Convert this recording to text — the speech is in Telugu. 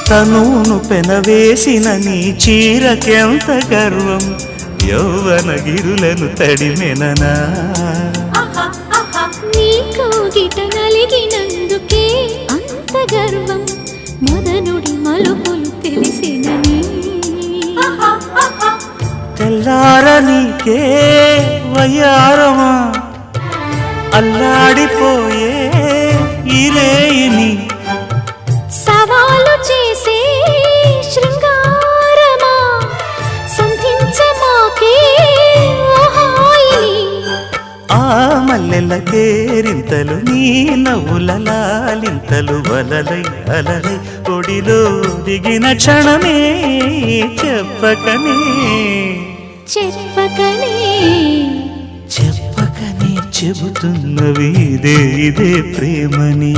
తనును పెనవేసిన నీ చీరకెంత గర్వం యౌవన గిరులను తడిమెననా నీకు గిట నలిగినందుకే అంత గర్వం మొదనుడి మలుపులు తెలిసినని తెల్లార నీకే వయ్యారమా అల్లాడిపోయే ఇరేయిని సవాలు చేసే శృంగారమా సంధించమాకే ఓహాయిని ఆ మల్లెల కేరింతలు నీ నవ్వుల లాలింతలు వలలై అలలై ఒడిలో దిగిన క్షణమే చెప్పకనే చెప్పకనే చెప్పకనే చెబుతున్నవి ఇదే ప్రేమని